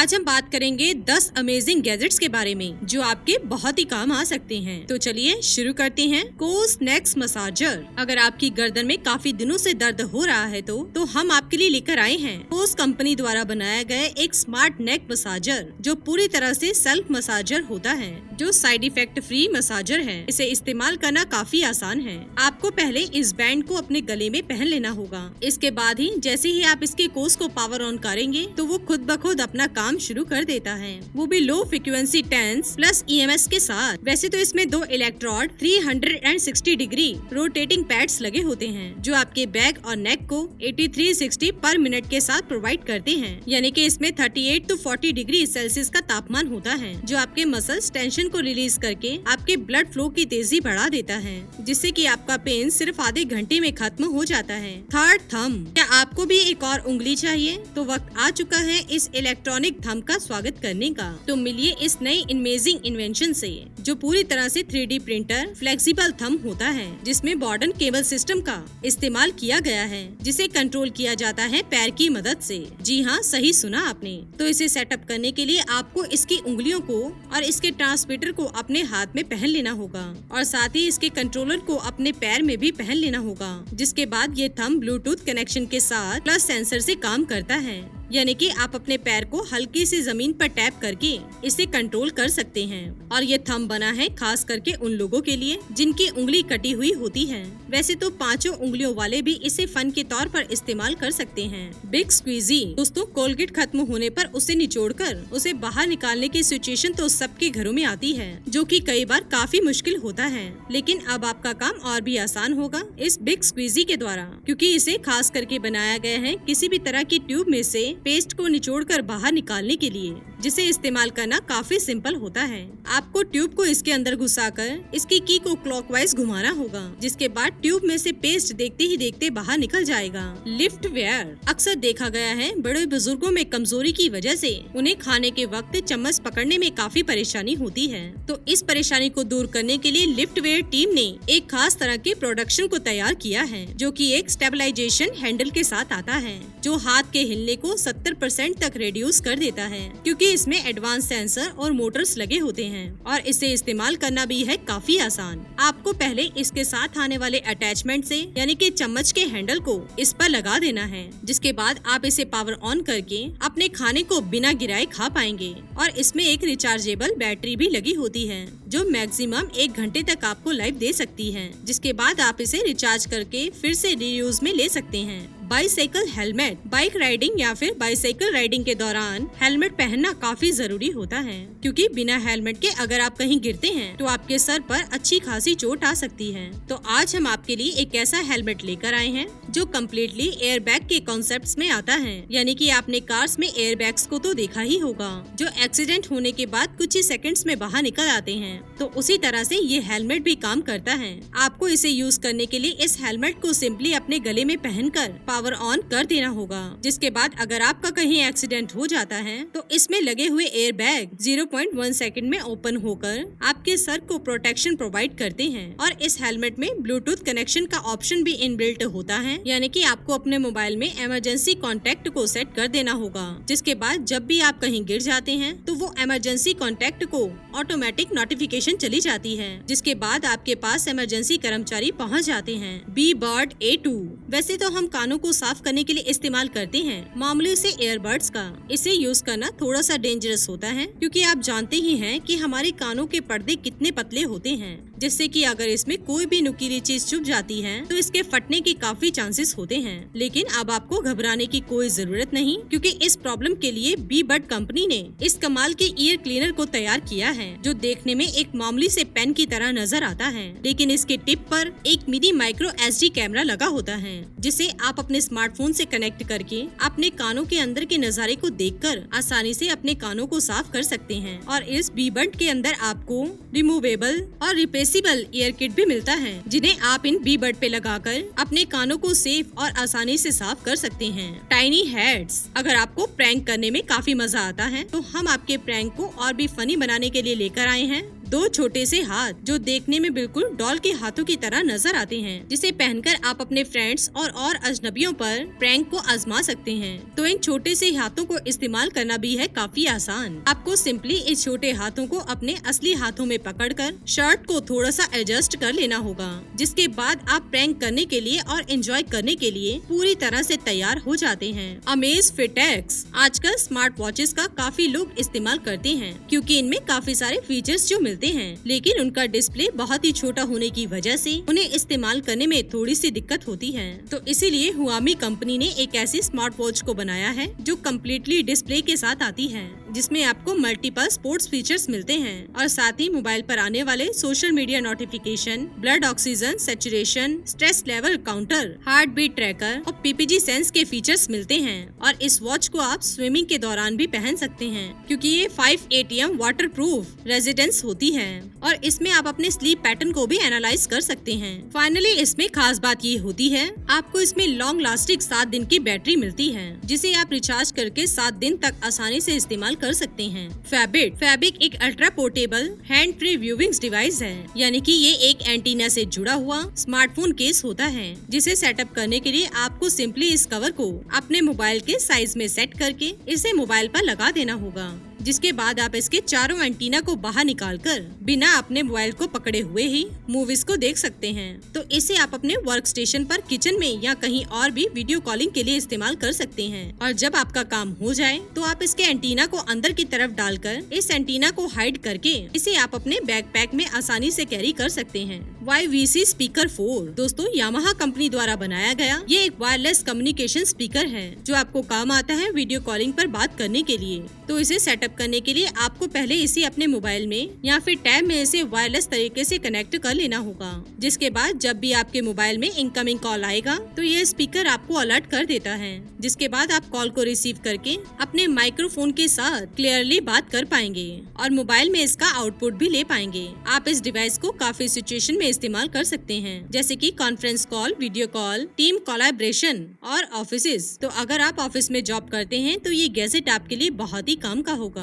आज हम बात करेंगे 10 अमेजिंग गैजेट्स के बारे में जो आपके बहुत ही काम आ सकते हैं। तो चलिए शुरू करते हैं। कोस नेक मसाजर। अगर आपकी गर्दन में काफी दिनों से दर्द हो रहा है तो हम आपके लिए लेकर आए हैं कोस कंपनी द्वारा बनाया गया एक स्मार्ट नेक मसाजर जो पूरी तरह से सेल्फ मसाजर होता है, जो साइड इफेक्ट फ्री मसाजर है। इसे इस्तेमाल करना काफी आसान है। आपको पहले इस बैंड को अपने गले में पहन लेना होगा। इसके बाद ही जैसे ही आप इसके कोस को पावर ऑन करेंगे तो वो खुद ब खुद अपना काम शुरू कर देता है, वो भी low frequency tens plus EMS के साथ। वैसे तो इसमें 2 इलेक्ट्रोड 360 डिग्री रोटेटिंग पैड्स लगे होते हैं जो आपके बैक और नेक को 8360 पर मिनट के साथ प्रोवाइड करते हैं, यानी कि इसमें 38 to 40 डिग्री सेल्सियस का तापमान होता है जो आपके मसल्स टेंशन को रिलीज करके आपके ब्लड फ्लो की तेजी बढ़ा देता है, जिससे कि आपका पेन सिर्फ आधे घंटे में खत्म हो जाता है। Third thumb. क्या आपको भी एक और उंगली चाहिए? तो वक्त आ चुका है इस इलेक्ट्रॉनिक थंब का स्वागत करने का। तो मिलिए इस नई अमेजिंग इन्वेंशन से जो पूरी तरह से 3D प्रिंटर फ्लेक्सिबल थंब होता है, जिसमें मॉडर्न केबल सिस्टम का इस्तेमाल किया गया है, जिसे कंट्रोल किया जाता है पैर की मदद से। जी हाँ, सही सुना आपने। तो इसे सेटअप करने के लिए आपको इसकी उंगलियों को और इसके ट्रांसमीटर को अपने हाथ में पहन लेना होगा और साथ ही इसके कंट्रोलर को अपने पैर में भी पहन लेना होगा, जिसके बाद ये थंब ब्लूटूथ कनेक्शन के साथ प्लस सेंसर से काम करता है, यानी कि आप अपने पैर को हल्की सी जमीन पर टैप करके इसे कंट्रोल कर सकते हैं। और ये थंब बना है खास करके उन लोगों के लिए जिनकी उंगली कटी हुई होती है। वैसे तो 5 उंगलियों वाले भी इसे फन के तौर पर इस्तेमाल कर सकते हैं। Big squeezy. दोस्तों, कोलगेट खत्म होने पर उसे निचोड़कर उसे बाहर निकालने की सिचुएशन तो सबके घरों में आती है, जो कि कई बार काफी मुश्किल होता है, लेकिन अब आपका काम और भी आसान होगा इस बिग स्क्वीजी के द्वारा, क्योंकि इसे खास करके बनाया गया है किसी भी तरह की ट्यूब में से पेस्ट को निचोड़कर बाहर निकालने के लिए, जिसे इस्तेमाल करना काफी सिंपल होता है। आपको ट्यूब को इसके अंदर घुसाकर इसकी की को क्लॉकवाइज घुमाना होगा, जिसके बाद ट्यूब में से पेस्ट देखते ही देखते बाहर निकल जाएगा। Lift where. अक्सर देखा गया है बड़े बुजुर्गों में कमजोरी की वजह से उन्हें खाने के वक्त चम्मच पकड़ने में काफी परेशानी होती है। तो इस परेशानी को दूर करने के लिए लिफ्ट वेयर टीम ने एक खास तरह के प्रोडक्शन को तैयार किया है, जो कि एक स्टेबलाइजेशन हैंडल के साथ आता है, जो हाथ के हिलने को 70% तक रिड्यूस कर देता है, क्योंकि इसमें एडवांस सेंसर और मोटर्स लगे होते हैं और इसे इस्तेमाल करना भी है काफी आसान। आपको पहले इसके साथ आने वाले अटैचमेंट से यानी कि चम्मच के हैंडल को इस पर लगा देना है, जिसके बाद आप इसे पावर ऑन करके अपने खाने को बिना गिराए खा पाएंगे। और इसमें एक रिचार्जेबल बैटरी भी लगी होती है जो मैक्सिमम 1 घंटे तक आपको लाइफ दे सकती है, जिसके बाद आप इसे रिचार्ज करके फिर से रीयूज में ले सकते हैं। Bicycle helmet. बाइक राइडिंग या फिर बाइसाइकिल राइडिंग के दौरान हेलमेट पहनना काफी जरूरी होता है, क्योंकि बिना हेलमेट के अगर आप कहीं गिरते हैं तो आपके सर पर अच्छी खासी चोट आ सकती है। तो आज हम आपके लिए एक ऐसा हेलमेट लेकर आए हैं जो कम्प्लीटली एयर बैग के कॉन्सेप्ट में आता है, यानी कि आपने कार्स में एयर बैग्स को तो देखा ही होगा जो एक्सीडेंट होने के बाद कुछ ही सेकंड्स में बाहर निकल आते हैं। तो उसी तरह से ये हेलमेट भी काम करता है। आपको इसे यूज करने के लिए इस हेलमेट को सिंपली अपने गले में पहनकर पावर ऑन कर देना होगा, जिसके बाद अगर आपका कहीं एक्सीडेंट हो जाता है तो इसमें लगे हुए एयर बैग 0.1 सेकंड में ओपन होकर आपके सर को प्रोटेक्शन प्रोवाइड करते हैं। और इस हेलमेट में ब्लूटूथ कनेक्शन का ऑप्शन भी इनबिल्ट होता है, यानी कि आपको अपने मोबाइल में इमरजेंसी कॉन्टेक्ट को सेट कर देना होगा, जिसके बाद जब भी आप कहीं गिर जाते हैं तो वो इमरजेंसी कॉन्टेक्ट को ऑटोमेटिक नोटिफिकेशन चली जाती है, जिसके बाद आपके पास इमरजेंसी कर्मचारी पहुंच जाते हैं। B bird A2। वैसे तो हम कानों को साफ करने के लिए इस्तेमाल करते हैं मामूली से ईयरबड्स का। इसे यूज करना थोड़ा सा डेंजरस होता है, क्योंकि आप जानते ही हैं कि हमारे कानों के पर्दे कितने पतले होते हैं, जिससे कि अगर इसमें कोई भी नुकीली चीज चुभ जाती है तो इसके फटने के काफी चांसेस होते हैं। लेकिन अब आपको घबराने की कोई जरूरत नहीं, क्योंकि इस प्रॉब्लम के लिए बी बर्ड कंपनी ने इस कमाल के ईयर क्लीनर को तैयार किया है, जो देखने में एक मामूली से पेन की तरह नजर आता है, लेकिन इसके टिप पर एक मिनी माइक्रो SD कैमरा लगा होता है, जिसे आप अपने स्मार्टफोन से कनेक्ट करके अपने कानों के अंदर के नजारे को देखकर आसानी से अपने कानों को साफ कर सकते हैं। और इस बी बर्ड के अंदर आपको रिमूवेबल और रिप्लेसेबल ईयर किट भी मिलता है, जिन्हें आप इन बी बर्ड पे लगाकर अपने कानों को सेफ और आसानी से साफ कर सकते हैं। Tiny heads. अगर आपको प्रैंक करने में काफी मजा आता है तो हम आपके प्रैंक को और भी फनी बनाने के लिए लेकर आए हैं दो छोटे से हाथ जो देखने में बिल्कुल डॉल के हाथों की तरह नजर आते हैं, जिसे पहनकर आप अपने फ्रेंड्स और अजनबियों पर प्रैंक को आजमा सकते हैं। तो इन छोटे से हाथों को इस्तेमाल करना भी है काफी आसान। आपको सिंपली इस छोटे हाथों को अपने असली हाथों में पकड़कर शर्ट को थोड़ा सा एडजस्ट कर लेना होगा, जिसके बाद आप प्रैंक करने के लिए और एंजॉय करने के लिए पूरी तरह से तैयार हो जाते हैं। अमेज फिट एक्स आजकल स्मार्ट वॉचेस का काफी लोग इस्तेमाल करते हैं, क्योंकि इनमें काफी सारे फीचर्स जो मिलते हैं, लेकिन उनका डिस्प्ले बहुत ही छोटा होने की वजह से उन्हें इस्तेमाल करने में थोड़ी सी दिक्कत होती है। तो इसीलिए हुआमी कंपनी ने एक ऐसी स्मार्ट वॉच को बनाया है जो कम्प्लीटली डिस्प्ले के साथ आती है, जिसमें आपको मल्टीपल स्पोर्ट्स फीचर्स मिलते हैं और साथ ही मोबाइल पर आने वाले social media notification, blood oxygen saturation, stress level counter, heart beat tracker और पीपीजी सेंस के फीचर्स मिलते हैं। और इस वॉच को आप स्विमिंग के दौरान भी पहन सकते हैं, क्योंकि ये 5 ATM वाटर प्रूफ रेजिडेंस होती है और इसमें आप अपने स्लीप पैटर्न को भी एनालाइज कर सकते हैं। फाइनली इसमें खास बात ये होती है, आपको इसमें लॉन्ग लास्टिंग 7 दिन की बैटरी मिलती है, जिसे आप रिचार्ज करके 7 दिन तक आसानी से इस्तेमाल कर सकते हैं। फैबिक एक ultra portable hand free viewing device है, यानी कि ये एक एंटीना से जुड़ा हुआ स्मार्टफोन केस होता है, जिसे सेटअप करने के लिए आपको सिंपली इस कवर को अपने मोबाइल के साइज में सेट करके इसे मोबाइल पर लगा देना होगा, जिसके बाद आप इसके चारों एंटीना को बाहर निकालकर बिना अपने मोबाइल को पकड़े हुए ही मूवीज को देख सकते हैं। तो इसे आप अपने वर्क स्टेशन पर, किचन में या कहीं और भी वीडियो कॉलिंग के लिए इस्तेमाल कर सकते हैं। और जब आपका काम हो जाए तो आप इसके एंटीना को अंदर की तरफ डालकर इस एंटीना को हाइड करके इसे आप अपने बैकपैक में आसानी से कैरी कर सकते हैं। YVC स्पीकर 4 दोस्तों यामाहा कंपनी द्वारा बनाया गया ये एक वायरलेस कम्युनिकेशन स्पीकर है, जो आपको काम आता है वीडियो कॉलिंग पर बात करने के लिए। तो इसे सेटअप करने के लिए आपको पहले इसे अपने मोबाइल में या फिर टैब में इसे वायरलेस तरीके से कनेक्ट कर लेना होगा, जिसके बाद जब भी आपके मोबाइल में इनकमिंग कॉल आएगा तो ये स्पीकर आपको अलर्ट कर देता है, जिसके बाद आप कॉल को रिसीव करके अपने माइक्रोफोन के साथ क्लियरली बात कर पाएंगे और मोबाइल में इसका आउटपुट भी ले पाएंगे। आप इस डिवाइस को काफी सिचुएशन में इस्तेमाल कर सकते हैं, जैसे कि conference call, video call, team collaboration और ऑफिस। तो अगर आप ऑफिस में जॉब करते हैं तो ये गैजेट आपके लिए बहुत ही काम का होगा।